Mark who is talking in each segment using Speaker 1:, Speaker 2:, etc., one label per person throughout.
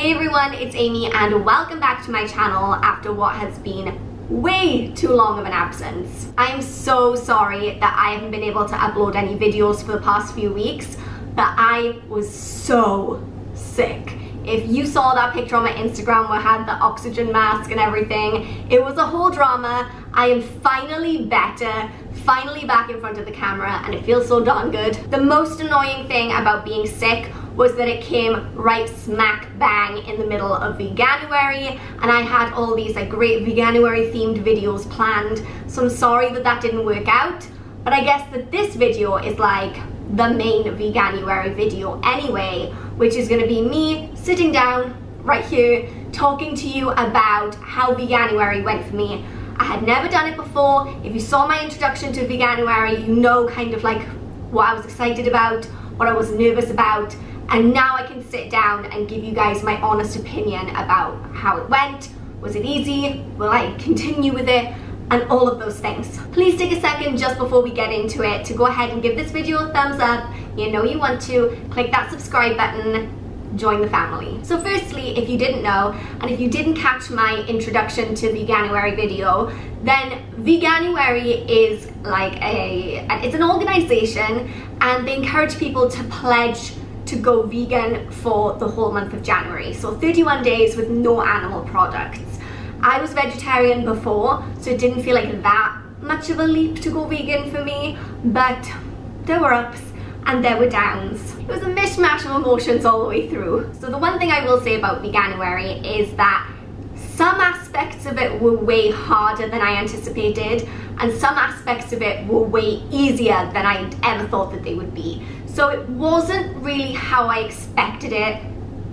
Speaker 1: Hey everyone, it's Amy and welcome back to my channel after what has been way too long of an absence. I am so sorry that I haven't been able to upload any videos for the past few weeks, but I was so sick. If you saw that picture on my Instagram where I had the oxygen mask and everything, it was a whole drama. I am finally better, finally back in front of the camera, and it feels so darn good. The most annoying thing about being sick was that it came right smack bang in the middle of veganuary, and I had all these like great veganuary themed videos planned, so I'm sorry that that didn't work out, but I guess that this video is like the main veganuary video anyway, which is going to be me sitting down right here talking to you about how veganuary went for me. I had never done it before. If you saw my introduction to veganuary, you know kind of like what I was excited about, what I was nervous about, and now I can sit down and give you guys my honest opinion about how it went. Was it easy? Will I continue with it? And all of those things. Please take a second just before we get into it to go ahead and give this video a thumbs up. You know you want to. Click that subscribe button. Join the family. So firstly, if you didn't know, and if you didn't catch my introduction to veganuary video, then veganuary is like it's an organization, and they encourage people to pledge to go vegan for the whole month of January. So 31 days with no animal products. I was vegetarian before, so it didn't feel like that much of a leap to go vegan for me, but there were ups and there were downs. It was a mishmash of emotions all the way through. So the one thing I will say about veganuary is that some aspects of it were way harder than I anticipated, and some aspects of it were way easier than I ever thought that they would be. So it wasn't really how I expected it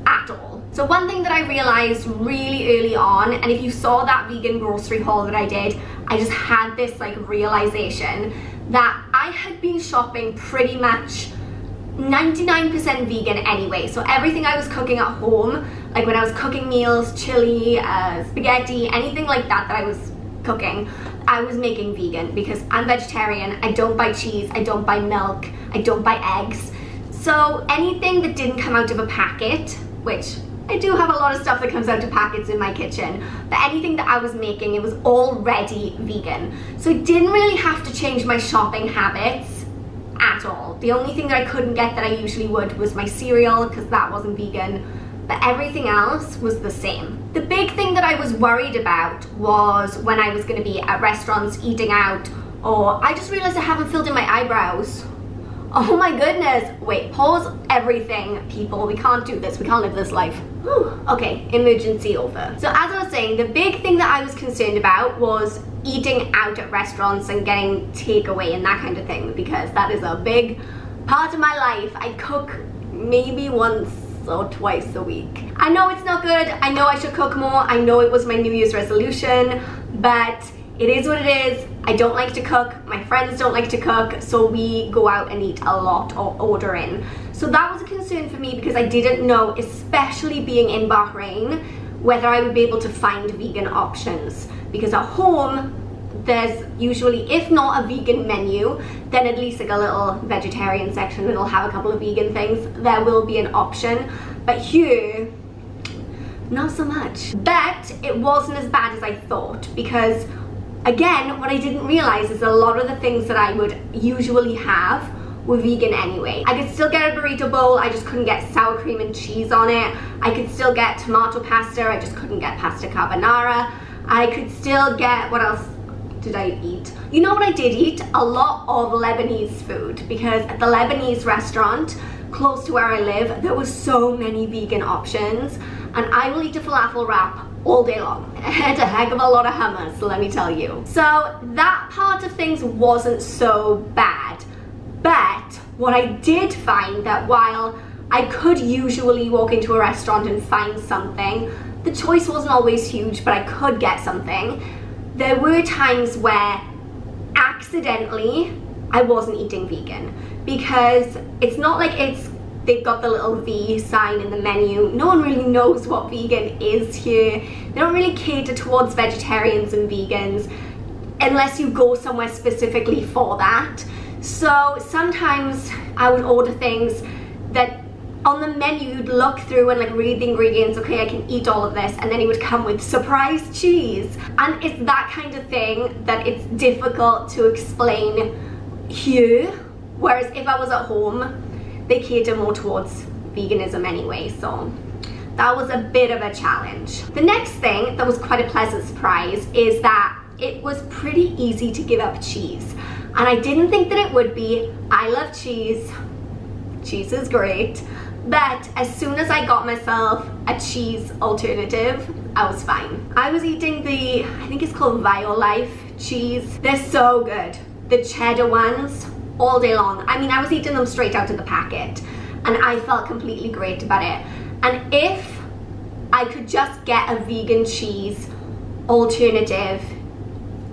Speaker 1: at all. So one thing that I realized really early on, and if you saw that vegan grocery haul that I did, I just had this like realization that I had been shopping pretty much 99% vegan anyway. So everything I was cooking at home, like when I was cooking meals, chili, spaghetti, anything like that that I was cooking, I was making vegan because I'm vegetarian. I don't buy cheese, I don't buy milk, I don't buy eggs. So anything that didn't come out of a packet, which I do have a lot of stuff that comes out of packets in my kitchen, but anything that I was making, it was already vegan. So I didn't really have to change my shopping habits at all. The only thing that I couldn't get that I usually would was my cereal, because that wasn't vegan, but everything else was the same. The big thing that I was worried about was when I was going to be at restaurants eating out, or I just realized I haven't filled in my eyebrows. Oh my goodness. Wait, pause everything, people. We can't do this. We can't live this life. Whew. Okay, emergency over. So as I was saying, the big thing that I was concerned about was eating out at restaurants and getting takeaway and that kind of thing, because that is a big part of my life. I cook maybe once or twice a week. I know it's not good. I know I should cook more. I know it was my New Year's resolution, but it is what it is. I don't like to cook, my friends don't like to cook, so we go out and eat a lot or order in. So that was a concern for me because I didn't know, especially being in Bahrain, whether I would be able to find vegan options. Because at home, there's usually, if not a vegan menu, then at least like a little vegetarian section that'll have a couple of vegan things. There will be an option, but here, not so much. But it wasn't as bad as I thought, because again, what I didn't realize is a lot of the things that I would usually have were vegan anyway. I could still get a burrito bowl, I just couldn't get sour cream and cheese on it. I could still get tomato pasta, I just couldn't get pasta carbonara. I could still get, what else did I eat? You know what I did eat? A lot of Lebanese food, because at the Lebanese restaurant close to where I live, there were so many vegan options, and I will eat a falafel wrap all day long. And a heck of a lot of hummus, let me tell you. So that part of things wasn't so bad. But what I did find, that while I could usually walk into a restaurant and find something, the choice wasn't always huge, but I could get something. There were times where accidentally I wasn't eating vegan, because it's not like they've got the little V sign in the menu. No one really knows what vegan is here. They don't really cater towards vegetarians and vegans unless you go somewhere specifically for that. So sometimes I would order things that on the menu you'd look through and like read the ingredients, okay, I can eat all of this, and then it would come with surprise cheese. And it's that kind of thing that it's difficult to explain here, whereas if I was at home, they cater more towards veganism anyway, so that was a bit of a challenge. The next thing that was quite a pleasant surprise is that it was pretty easy to give up cheese, and I didn't think that it would be. I love cheese. Cheese is great. But as soon as I got myself a cheese alternative, I was fine. I was eating the, I think it's called Violife cheese. They're so good. The cheddar ones, all day long. I mean, I was eating them straight out of the packet, and I felt completely great about it. And if I could just get a vegan cheese alternative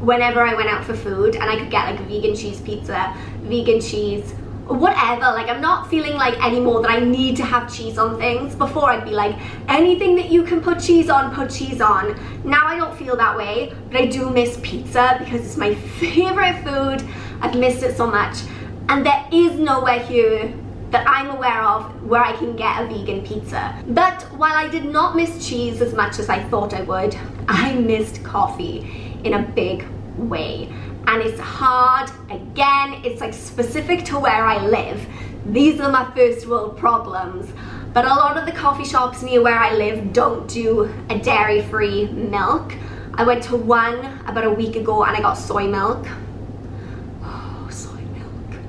Speaker 1: whenever I went out for food, and I could get like a vegan cheese pizza, vegan cheese, whatever, like I'm not feeling like anymore that I need to have cheese on things. Before I'd be like, anything that you can put cheese on, put cheese on. Now I don't feel that way, but I do miss pizza because it's my favorite food. I've missed it so much, and there is nowhere here that I'm aware of where I can get a vegan pizza. But while I did not miss cheese as much as I thought I would, I missed coffee in a big way. And it's hard, again, it's like specific to where I live. These are my first world problems. But a lot of the coffee shops near where I live don't do a dairy-free milk. I went to one about a week ago and I got soy milk. Oh, soy milk.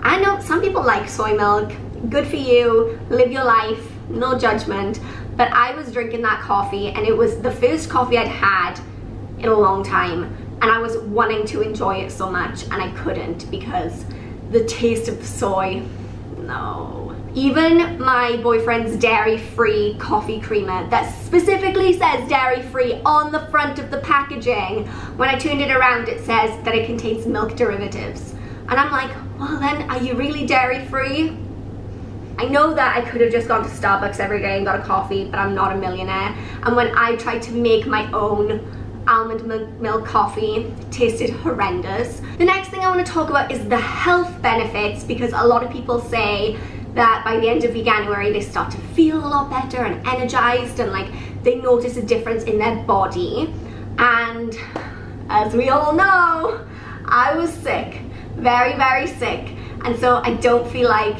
Speaker 1: I know some people like soy milk. Good for you, live your life, no judgment. But I was drinking that coffee, and it was the first coffee I'd had in a long time. And I was wanting to enjoy it so much, and I couldn't because the taste of soy, no. Even my boyfriend's dairy-free coffee creamer that specifically says dairy-free on the front of the packaging, when I turned it around it says that it contains milk derivatives. And I'm like, well then, are you really dairy-free? I know that I could have just gone to Starbucks every day and got a coffee, but I'm not a millionaire. And when I tried to make my own almond milk coffee, it tasted horrendous. The next thing I want to talk about is the health benefits, because a lot of people say that by the end of veganuary they start to feel a lot better and energized, and like they notice a difference in their body. And as we all know, I was sick, very, very sick, and so I don't feel like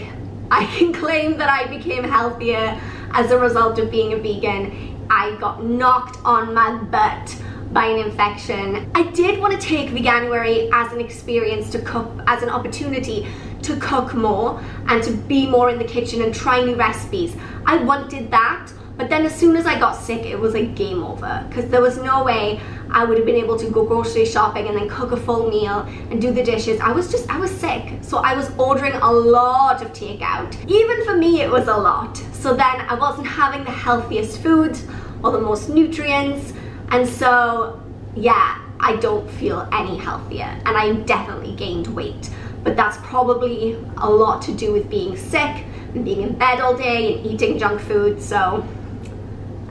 Speaker 1: I can claim that I became healthier as a result of being a vegan. I got knocked on my butt by an infection. I did want to take veganuary as an experience to cook, as an opportunity to cook more and to be more in the kitchen and try new recipes. I wanted that, but then as soon as I got sick, it was like game over, because there was no way I would have been able to go grocery shopping and then cook a full meal and do the dishes. I was sick, so I was ordering a lot of takeout. Even for me, it was a lot. So then I wasn't having the healthiest foods or the most nutrients. And so, yeah, I don't feel any healthier, and I definitely gained weight. But that's probably a lot to do with being sick and being in bed all day and eating junk food, so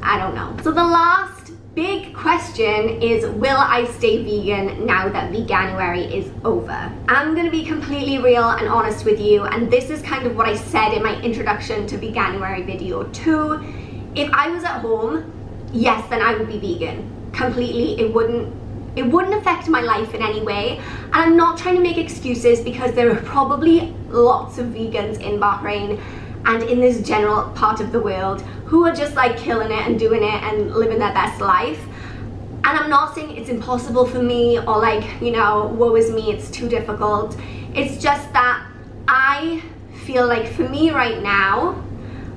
Speaker 1: I don't know. So the last big question is, will I stay vegan now that veganuary is over? I'm gonna be completely real and honest with you, and this is kind of what I said in my introduction to veganuary video too. If I was at home, yes, then I would be vegan completely. It wouldn't affect my life in any way. And I'm not trying to make excuses, because there are probably lots of vegans in Bahrain and in this general part of the world who are just like killing it and doing it and living their best life. And I'm not saying it's impossible for me, or like, you know, woe is me, it's too difficult. It's just that I feel like for me right now,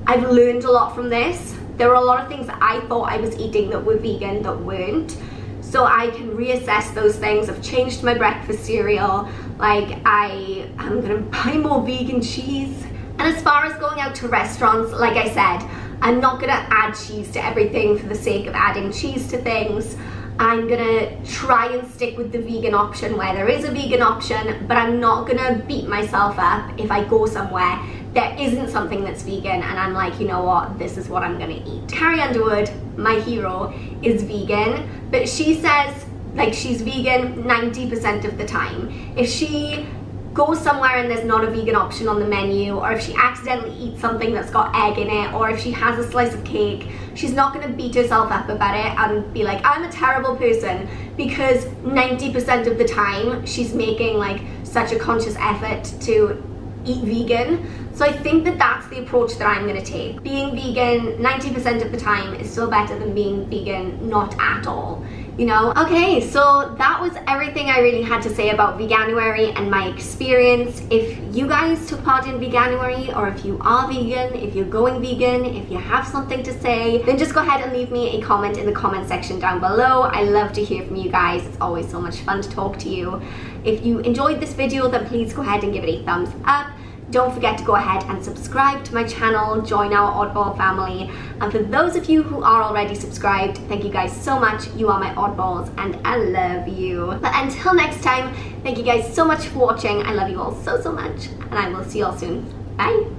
Speaker 1: I've learned a lot from this. There were a lot of things that I thought I was eating that were vegan that weren't. So I can reassess those things. I've changed my breakfast cereal. Like I'm gonna buy more vegan cheese. And as far as going out to restaurants, like I said, I'm not gonna add cheese to everything for the sake of adding cheese to things. I'm gonna try and stick with the vegan option where there is a vegan option, but I'm not gonna beat myself up if I go somewhere there isn't something that's vegan and I'm like, you know what, this is what I'm gonna eat. Carrie Underwood, my hero, is vegan, but she says like she's vegan 90% of the time. If she goes somewhere and there's not a vegan option on the menu, or if she accidentally eats something that's got egg in it, or if she has a slice of cake, she's not going to beat herself up about it and be like, I'm a terrible person, because 90% of the time she's making like such a conscious effort to eat vegan. So I think that that's the approach that I'm going to take. Being vegan 90% of the time is still better than being vegan not at all, you know? Okay, so that was everything I really had to say about veganuary and my experience. If you guys took part in veganuary, or if you are vegan, if you're going vegan, if you have something to say, then just go ahead and leave me a comment in the comment section down below. I love to hear from you guys. It's always so much fun to talk to you. If you enjoyed this video, then please go ahead and give it a thumbs up. Don't forget to go ahead and subscribe to my channel, join our oddball family. And for those of you who are already subscribed, thank you guys so much. You are my oddballs and I love you. But until next time, thank you guys so much for watching. I love you all so, so much. And I will see you all soon. Bye.